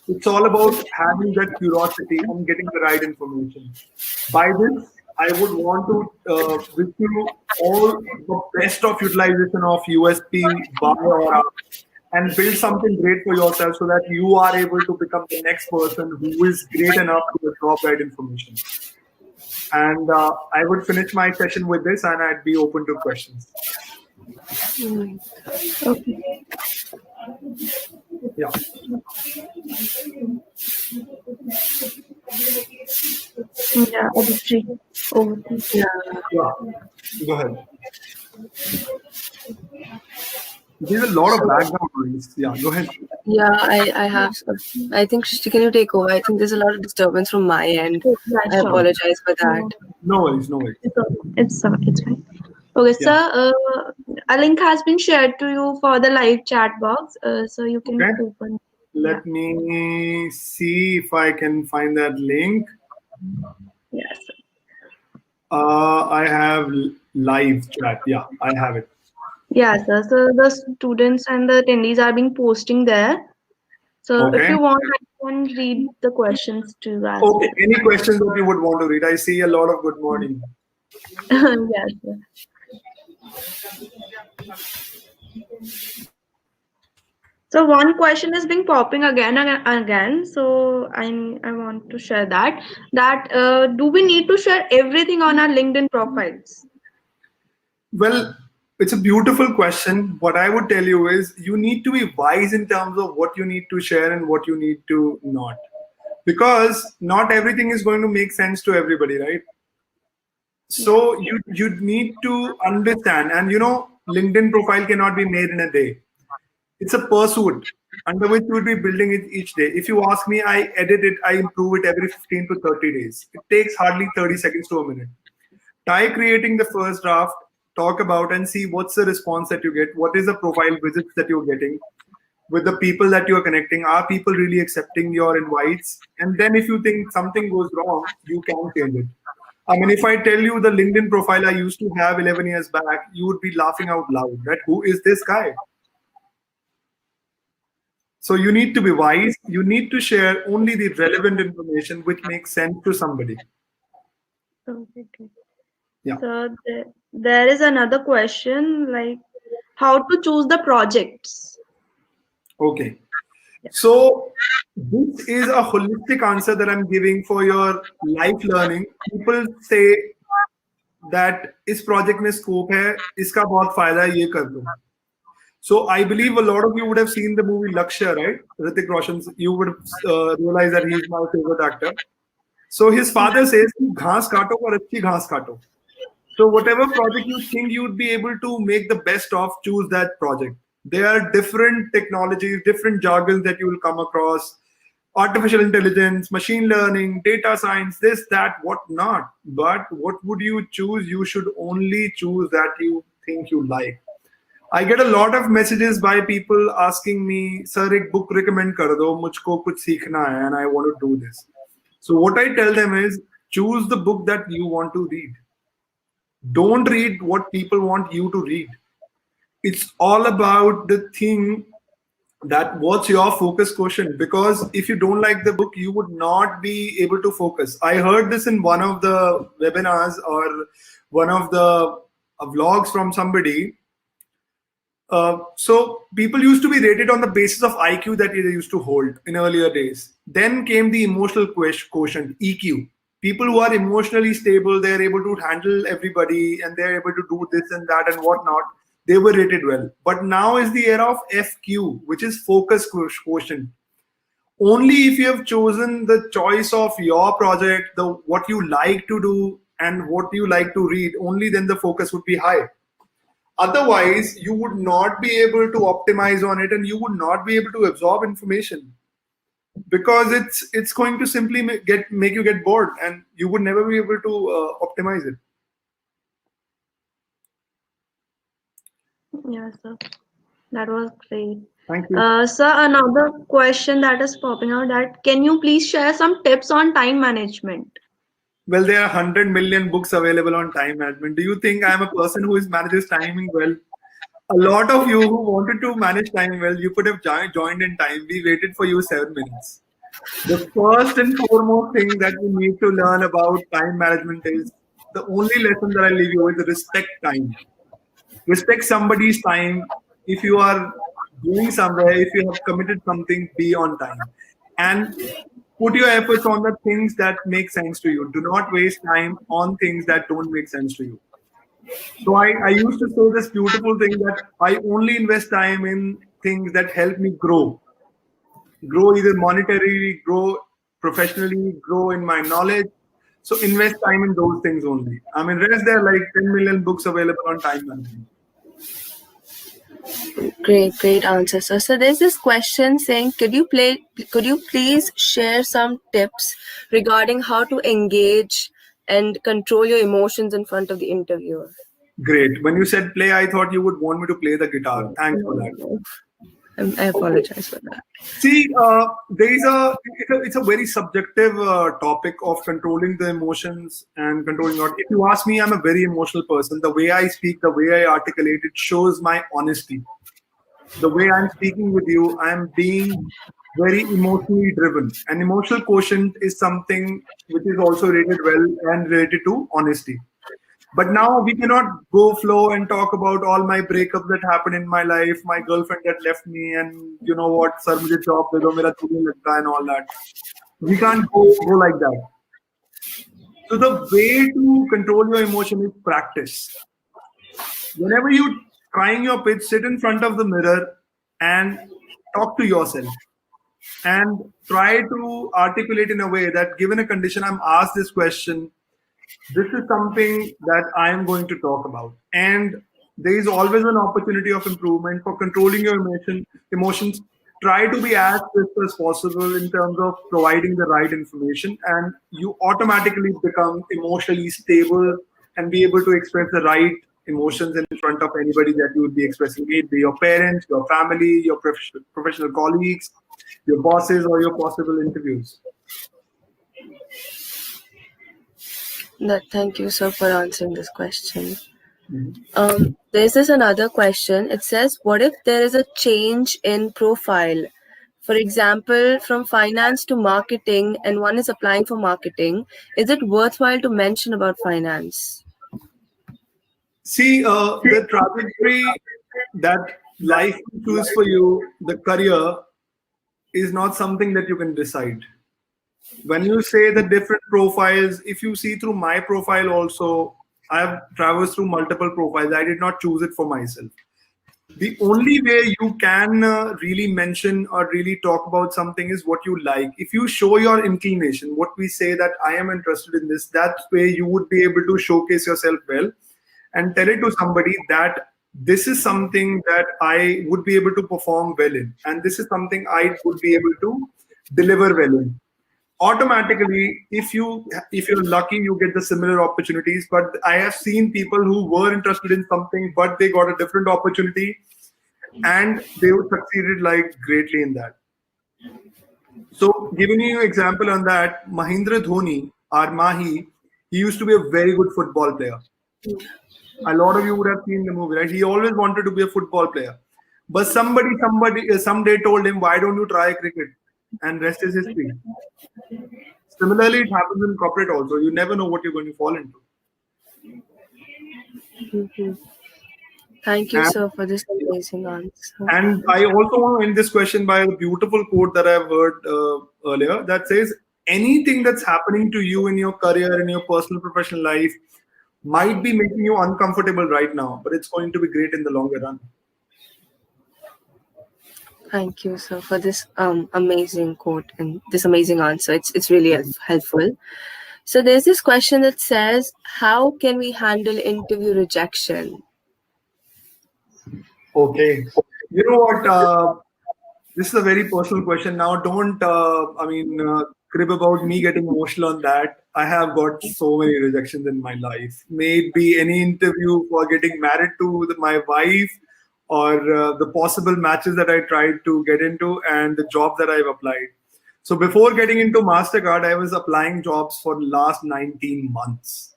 It's all about having that curiosity and getting the right information. By this, I would want to wish you all the best of utilization of USP, buy or out, and build something great for yourself so that you are able to become the next person who is great enough to drop right information. And I would finish my session with this and I'd be open to questions. Okay. Yeah. Yeah, Aditri. Over to you. Yeah. Go ahead. There's a lot of background noise. Yeah, go ahead. Yeah, I have. I think, Shrishti, can you take over? I think there's a lot of disturbance from my end. I apologize for that. No worries, no worries. It's fine. Okay, sir. A link has been shared to you for the live chat box, so you can open. Let me see if I can find that link. Yes. I have live chat. Yeah, I have it. Yeah, sir. So the students and the attendees are being posting there. So if you want, I can read the questions to you guys. Okay. Any questions that you would want to read? I see a lot of good morning. Yes, sir. So one question is being popping again and again. So I want to share that do we need to share everything on our LinkedIn profiles? Well, it's a beautiful question. What I would tell you is you need to be wise in terms of what you need to share and what you need to not. Because not everything is going to make sense to everybody, right? So you need to understand, and LinkedIn profile cannot be made in a day. It's a pursuit under which you will be building it each day. If you ask me, I edit it, I improve it every 15 to 30 days. It takes hardly 30 seconds to a minute. Try creating the first draft, talk about and see what's the response that you get. What is the profile visits that you're getting with the people that you're connecting? Are people really accepting your invites? And then if you think something goes wrong, you can change it. I mean, if I tell you the LinkedIn profile I used to have 11 years back, you would be laughing out loud. That who is this guy? So you need to be wise. You need to share only the relevant information which makes sense to somebody. Okay. Yeah. So there is another question, like how to choose the projects. Okay. So this is a holistic answer that I'm giving for your life learning. People say that इस project में scope है, इसका बहुत फायदा है, ये कर दो. So I believe a lot of you would have seen the movie Lakshya, right? Hrithik Roshan's. You would realize that he's my favorite actor. So his father says, "Ghas kato or achhi ghas kato." So whatever project you think you'd be able to make the best of, choose that project. There are different technologies, different jargons that you will come across. Artificial intelligence, machine learning, data science, this, that, what not. But what would you choose? You should only choose that you think you like. I get a lot of messages by people asking me, "Sir, एक book recommend कर दो, मुझको कुछ सीखना है, and I want to do this." So what I tell them is, choose the book that you want to read. Don't read what people want you to read. It's all about the thing that what's your focus quotient, because if you don't like the book you would not be able to focus. I heard this in one of the webinars or one of the vlogs from somebody. So people used to be rated on the basis of IQ that they used to hold in earlier days. Then came the emotional quotient, EQ. People who are emotionally stable, they're able to handle everybody and they're able to do this and that and whatnot. They were rated well. But now is the era of FQ, which is focus quotient. Only if you have chosen the choice of your project, the what you like to do and what you like to read, only then the focus would be high. Otherwise, you would not be able to optimize on it and you would not be able to absorb information, because it's going to simply make you get bored and you would never be able to optimize it. Yeah, sir. That was great. Thank you. Sir, another question that is popping out, that can you please share some tips on time management? Well, there are 100 million books available on time management. Do you think I am a person who manages timing well? A lot of you who wanted to manage time well, you could have joined in time. We waited for you 7 minutes. The first and foremost thing that you need to learn about time management is, the only lesson that I leave you with, respect time. Respect somebody's time. If you are going somewhere, if you have committed something, be on time. And put your efforts on the things that make sense to you. Do not waste time on things that don't make sense to you. So I used to say this beautiful thing that I only invest time in things that help me grow either monetarily, grow professionally, grow in my knowledge. So invest time in those things only. I mean, rest there are like 10 million books available on time management. Great answer, sir. So there's this question saying, could you please share some tips regarding how to engage and control your emotions in front of the interviewer? Great. When you said play, I thought you would want me to play the guitar. Thanks for that. I apologize for that. See, it's a very subjective topic of controlling the emotions and controlling not. If you ask me, I'm a very emotional person. The way I speak, the way I articulate, it shows my honesty. The way I'm speaking with you, I'm being very emotionally driven. An emotional quotient is something which is also rated well and related to honesty. But now we cannot go flow and talk about all my breakups that happened in my life, my girlfriend that left me, and you know what, sir, mujhe job de do, mera chuli lagta hai, and all that. We can't go like that. So the way to control your emotion is practice. Whenever you trying your pitch, sit in front of the mirror and talk to yourself and try to articulate in a way that, given a condition, I'm asked this question, this is something that I am going to talk about. And there is always an opportunity of improvement for controlling your emotions. Try to be as crisp as possible in terms of providing the right information, and you automatically become emotionally stable and be able to express the right emotions in front of anybody that you would be expressing. It be your parents, your family, your professional colleagues, your bosses, or your possible interviews. Thank you, sir, for answering this question. There's another question. It says, what if there is a change in profile? For example, from finance to marketing, and one is applying for marketing. Is it worthwhile to mention about finance? See, the trajectory that life chooses for you, the career, is not something that you can decide. When you say the different profiles, if you see through my profile also, I have traversed through multiple profiles. I did not choose it for myself. The only way you can really mention or really talk about something is what you like. If you show your inclination, what we say that I am interested in this, that way you would be able to showcase yourself well and tell it to somebody that this is something that I would be able to perform well in, and this is something I would be able to deliver well in. Automatically, if you're lucky, you get the similar opportunities. But I have seen people who were interested in something, but they got a different opportunity, and they succeeded like greatly in that. So, giving you an example on that, Mahindra Dhoni, or Mahi, he used to be a very good football player. A lot of you would have seen the movie, right? He always wanted to be a football player, but somebody, someday told him, "Why don't you try cricket?" And rest is history. Similarly, it happens in corporate also. You never know what you're going to fall into. Mm-hmm. Thank you, sir, for this amazing answer. And I also want to end this question by a beautiful quote that I've heard earlier that says, anything that's happening to you in your career, in your personal professional life, might be making you uncomfortable right now, but it's going to be great in the longer run. Thank you, sir, for this amazing quote and this amazing answer. It's really helpful. So there's this question that says, how can we handle interview rejection? Okay. You know what? This is a very personal question. Now, don't, crib about me getting emotional on that. I have got so many rejections in my life. Maybe any interview for getting married to my wife, or the possible matches that I tried to get into, and the job that I've applied. So before getting into MasterCard, I was applying jobs for the last 19 months.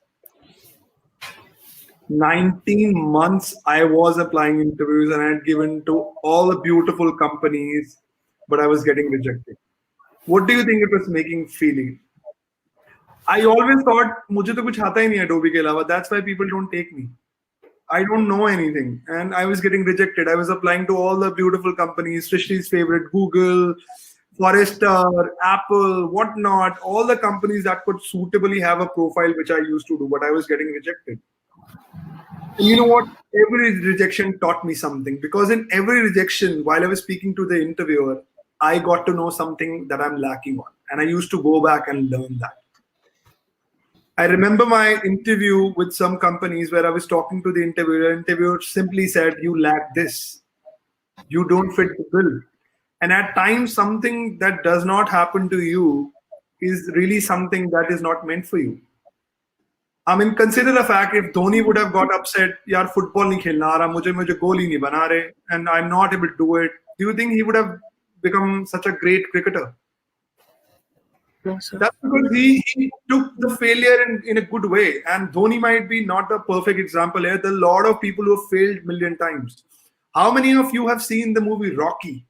19 months I was applying interviews, and I had given to all the beautiful companies, but I was getting rejected. What do you think it was making feeling? I always thought, मुझे तो कुछ आता ही नहीं है Adobe के अलावा. That's why people don't take me. I don't know anything, and I was getting rejected. I was applying to all the beautiful companies, Srishti's favorite, Google, Forrester, Apple, whatnot, all the companies that could suitably have a profile which I used to do, but I was getting rejected. And you know what? Every rejection taught me something, because in every rejection, while I was speaking to the interviewer, I got to know something that I'm lacking on, and I used to go back and learn that. I remember my interview with some companies where I was talking to the interviewer. Interviewer simply said, "You lack this. You don't fit the bill." And at times, something that does not happen to you is really something that is not meant for you. I mean, consider the fact, if Dhoni would have got upset, "Yaar, football nahi khelna aa raha, mujhe goal hi nahi bana rahe, and I'm not able to do it." Do you think he would have become such a great cricketer? No, sir. That's because he took the failure in a good way. And Dhoni might be not the perfect example here. There are a lot of people who have failed million times. How many of you have seen the movie Rocky?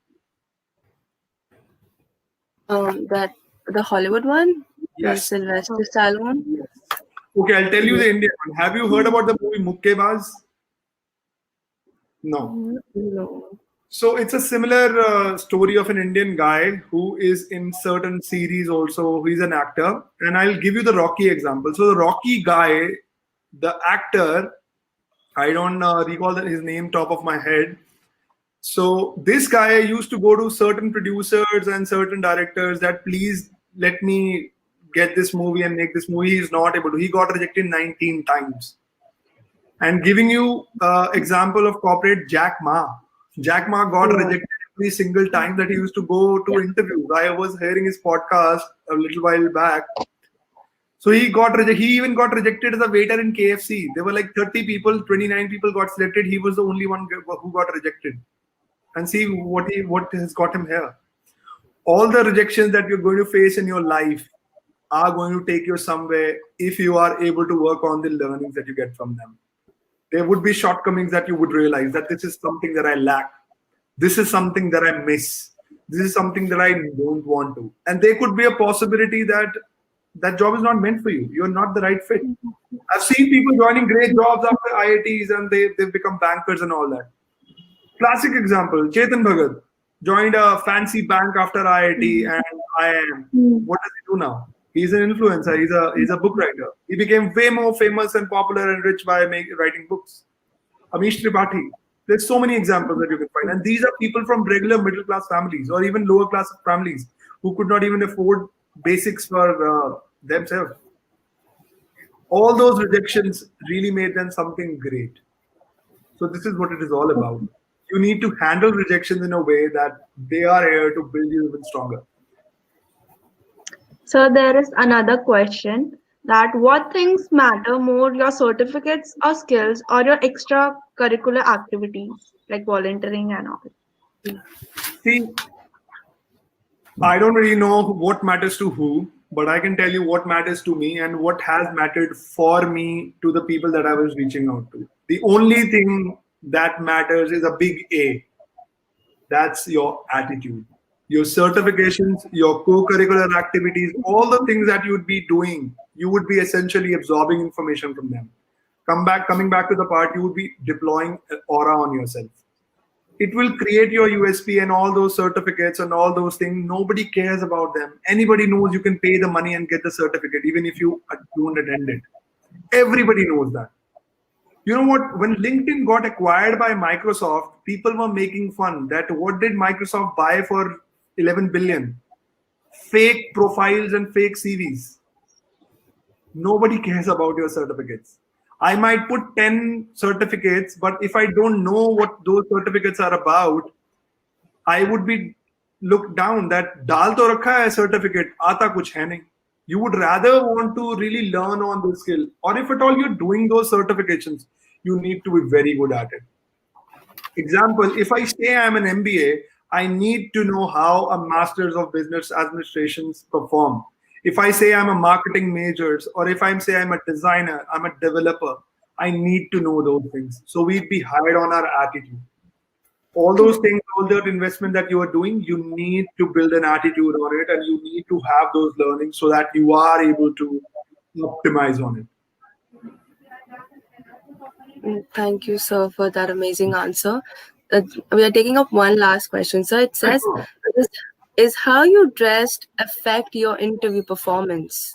That the Hollywood one? Yes. Sylvester Stallone? Okay, I'll tell you the Indian one. Have you heard about the movie Mukkebaz? No. No. So it's a similar story of an Indian guy who is in certain series also. He's an actor. And I'll give you the Rocky example. So the Rocky guy, the actor, I don't recall his name top of my head. So this guy used to go to certain producers and certain directors that, please let me get this movie and make this movie. He's not able to. He got rejected 19 times. And giving you example of corporate, Jack Ma. Jack Ma got rejected every single time that he used to go to interviews. I was hearing his podcast a little while back. So he got rejected. He even got rejected as a waiter in KFC. There were like 30 people, 29 people got selected. He was the only one who got rejected. And see what has got him here. All the rejections that you're going to face in your life are going to take you somewhere if you are able to work on the learnings that you get from them. There would be shortcomings that you would realize that this is something that I lack. This is something that I miss. This is something that I don't want to. And there could be a possibility that that job is not meant for you. You're not the right fit. I've seen people joining great jobs after IITs and they've become bankers and all that. Classic example, Chetan Bhagat joined a fancy bank after IIT and IIM. What does he do now? He's an influencer. He's a book writer. He became way more famous and popular and rich by writing books. Amish Tripathi, There's so many examples that you can find. And these are people from regular middle class families or even lower class families who could not even afford basics for themselves. All those rejections really made them something great. So this is what it is all about. You need to handle rejections in a way that they are here to build you even stronger. So there is another question, that what things matter more, your certificates or skills or your extracurricular activities like volunteering and all? See, I don't really know what matters to who, but I can tell you what matters to me and what has mattered for me to the people that I was reaching out to. The only thing that matters is a big A. That's your attitude. Your certifications, your co-curricular activities, all the things that you would be doing, you would be essentially absorbing information from them. Coming back to the part, you would be deploying an aura on yourself. It will create your USP and all those certificates and all those things. Nobody cares about them. Anybody knows you can pay the money and get the certificate, even if you don't attend it. Everybody knows that. You know what? When LinkedIn got acquired by Microsoft, people were making fun that what did Microsoft buy for 11 billion? Fake profiles and fake CVs. Nobody cares about your certificates. I might put 10 certificates, but if I don't know what those certificates are about, I would be looked down that dal to rakha hai certificate, aata kuch hai nahi. You would rather want to really learn on the skill. Or if at all you're doing those certifications, you need to be very good at it. Example, if I say I'm an MBA, I need to know how a Master's of Business Administrations perform. If I say I'm a marketing major, or if I say I'm a designer, I'm a developer, I need to know those things. So we'd be hired on our attitude. All those things, all that investment that you are doing, you need to build an attitude on it, and you need to have those learnings so that you are able to optimize on it. Thank you, sir, for that amazing answer. We are taking up one last question. So it says, is how you dressed affect your interview performance?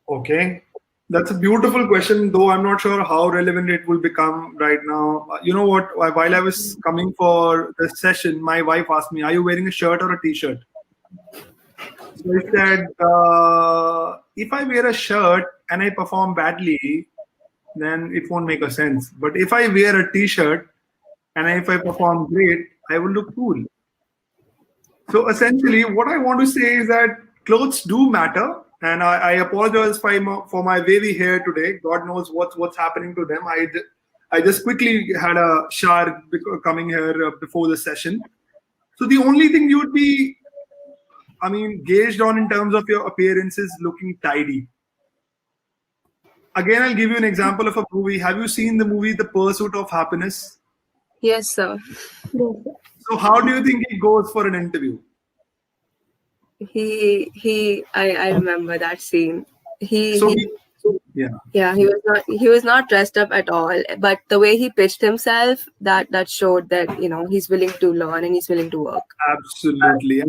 Okay. That's a beautiful question, though I'm not sure how relevant it will become right now. You know what? While I was coming for the session, my wife asked me, "Are you wearing a shirt or a t-shirt?" So I said, if I wear a shirt and I perform badly, then it won't make a sense. But if I wear a t-shirt and if I perform great, I will look cool. So essentially, what I want to say is that clothes do matter. And I apologize for my wavy hair today. God knows what's happening to them. I just quickly had a shower coming here before the session. So the only thing you would be, gauged on in terms of your appearance is looking tidy. Again, I'll give you an example of a movie. Have you seen the movie The Pursuit of Happiness? Yes, sir. So how do you think he goes for an interview? I remember that scene. He was not dressed up at all, but the way he pitched himself, that showed that he's willing to learn and he's willing to work. Absolutely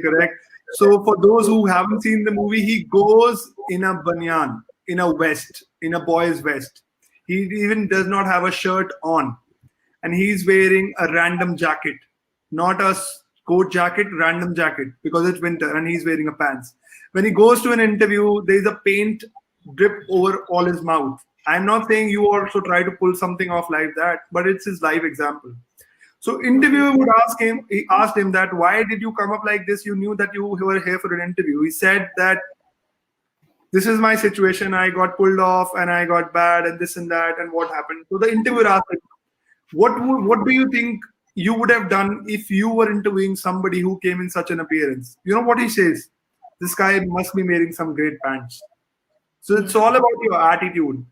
correct. So for those who haven't seen the movie, he goes in a banyan, in a vest, in a boy's vest. He even does not have a shirt on, and he's wearing a random jacket, not a coat jacket, random jacket, because it's winter, and he's wearing a pants. When he goes to an interview, there's a paint drip over all his mouth. I'm not saying you also try to pull something off like that, but it's his live example. So interviewer would he asked him that, why did you come up like this? You knew that you were here for an interview. He said that this is my situation. I got pulled off and I got bad and this and that, and what happened? So the interviewer asked him, what do you think you would have done if you were interviewing somebody who came in such an appearance? You know what he says? This guy must be wearing some great pants. So it's all about your attitude.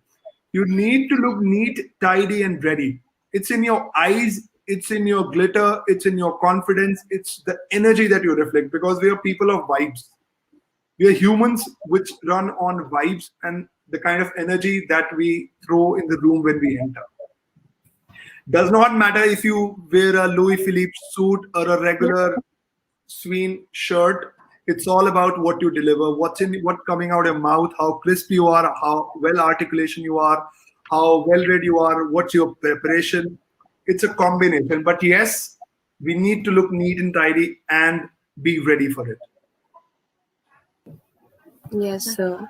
You need to look neat, tidy, and ready. It's in your eyes, it's in your glitter, it's in your confidence, it's the energy that you reflect, because we are people of vibes. We are humans which run on vibes and the kind of energy that we throw in the room when we enter. Does not matter if you wear a Louis Philippe suit or a regular Sween shirt. It's all about what you deliver, what's coming out of your mouth, how crisp you are, how well articulation you are, how well read you are, what's your preparation. It's a combination. But yes, we need to look neat and tidy and be ready for it. Yes, sir.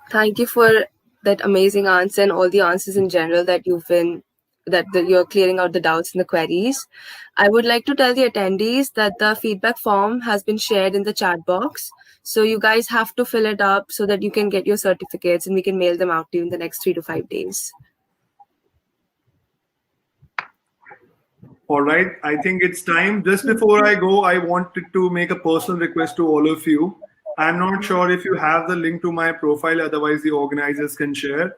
Thank you for that amazing answer and all the answers in general that you're clearing out the doubts and the queries. I would like to tell the attendees that the feedback form has been shared in the chat box. So you guys have to fill it up so that you can get your certificates and we can mail them out to you in the next 3 to 5 days. All right, I think it's time. Just before I go, I wanted to make a personal request to all of you. I'm not sure if you have the link to my profile, otherwise the organizers can share.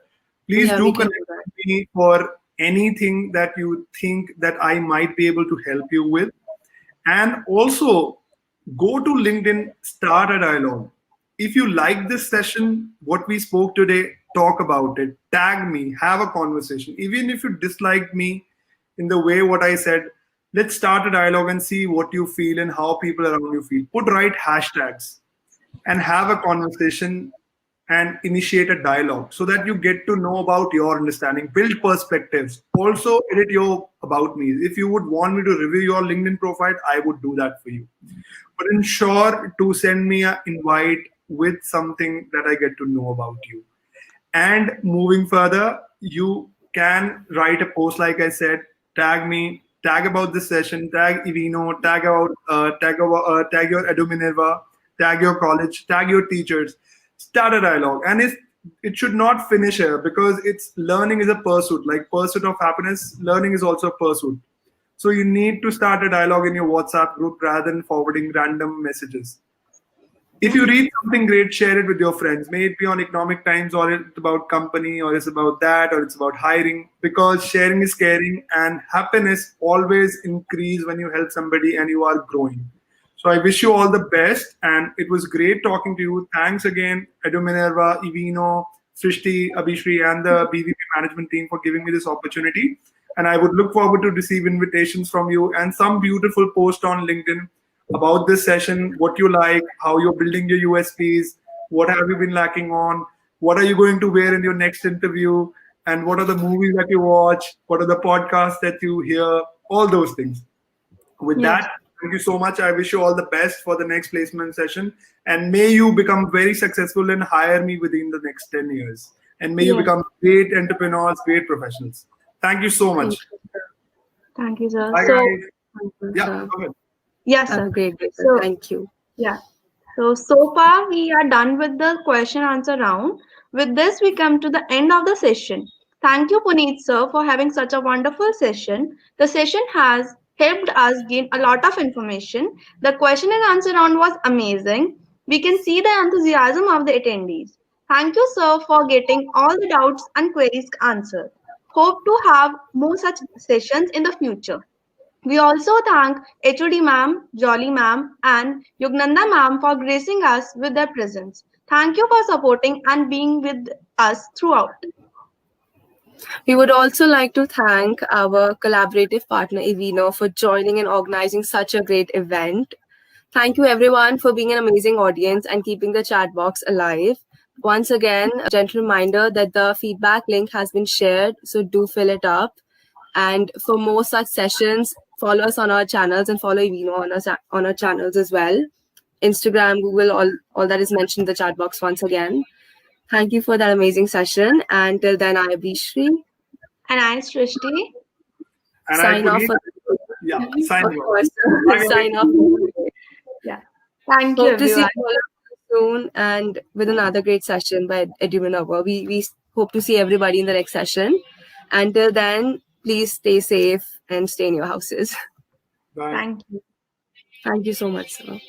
Please do connect with me for anything that you think that I might be able to help you with. And also go to LinkedIn, start a dialogue. If you like this session, what we spoke today, talk about it, tag me, have a conversation. Even if you disliked me in the way what I said, let's start a dialogue and see what you feel and how people around you feel. Put right hashtags and have a conversation and initiate a dialogue so that you get to know about your understanding, build perspectives. Also edit your about me. If you would want me to review your LinkedIn profile, I would do that for you. But ensure to send me an invite with something that I get to know about you. And moving further, you can write a post, like I said, tag me, tag about this session, tag Eeveno, tag your EduMinerva, tag your college, tag your teachers, start a dialogue. And it should not finish here, because it's learning is a pursuit, like pursuit of happiness. Learning is also a pursuit. So you need to start a dialogue in your WhatsApp group rather than forwarding random messages. If you read something great, share it with your friends. May it be on economic times, or it's about company, or it's about that, or it's about hiring, because sharing is caring, and happiness always increase when you help somebody and you are growing. So I wish you all the best, and it was great talking to you. Thanks again, EduMinerva, Eeveno, Srishti, Abhishri, and the BVP management team for giving me this opportunity. And I would look forward to receive invitations from you and some beautiful post on LinkedIn about this session, what you like, how you're building your USPs, what have you been lacking on, what are you going to wear in your next interview, and what are the movies that you watch, what are the podcasts that you hear, all those things. With that, thank you so much. I wish you all the best for the next placement session, and may you become very successful and hire me within the next 10 years. And may you become great entrepreneurs, great professionals. Thank you so much. Thank you, sir. Bye, guys. Yeah, go ahead. Yes, sir. Have a great day. So, thank you. Yeah. So far we are done with the question answer round. With this, we come to the end of the session. Thank you, Puneet sir, for having such a wonderful session. The session has helped us gain a lot of information. The question and answer round was amazing. We can see the enthusiasm of the attendees. Thank you, sir, for getting all the doubts and queries answered. Hope to have more such sessions in the future. We also thank HOD ma'am, Jolly ma'am, and Yugnanda ma'am for gracing us with their presence. Thank you for supporting and being with us throughout. We would also like to thank our collaborative partner Eeveno for joining and organizing such a great event. Thank you everyone for being an amazing audience and keeping the chat box alive. Once again, a gentle reminder that the feedback link has been shared, so do fill it up. And for more such sessions, follow us on our channels and follow Eeveno on our channels as well. Instagram, Google, all that is mentioned in the chat box once again. Thank you for that amazing session. And till then, I am Abhishri. And I, Srishti. And sign off. Sign off. Sign off. Yeah. Thank you, Hope to see everyone. you all soon and with another great session by EduMinerva. We hope to see everybody in the next session. Until then, please stay safe and stay in your houses. Bye. Thank you. Thank you so much, sir.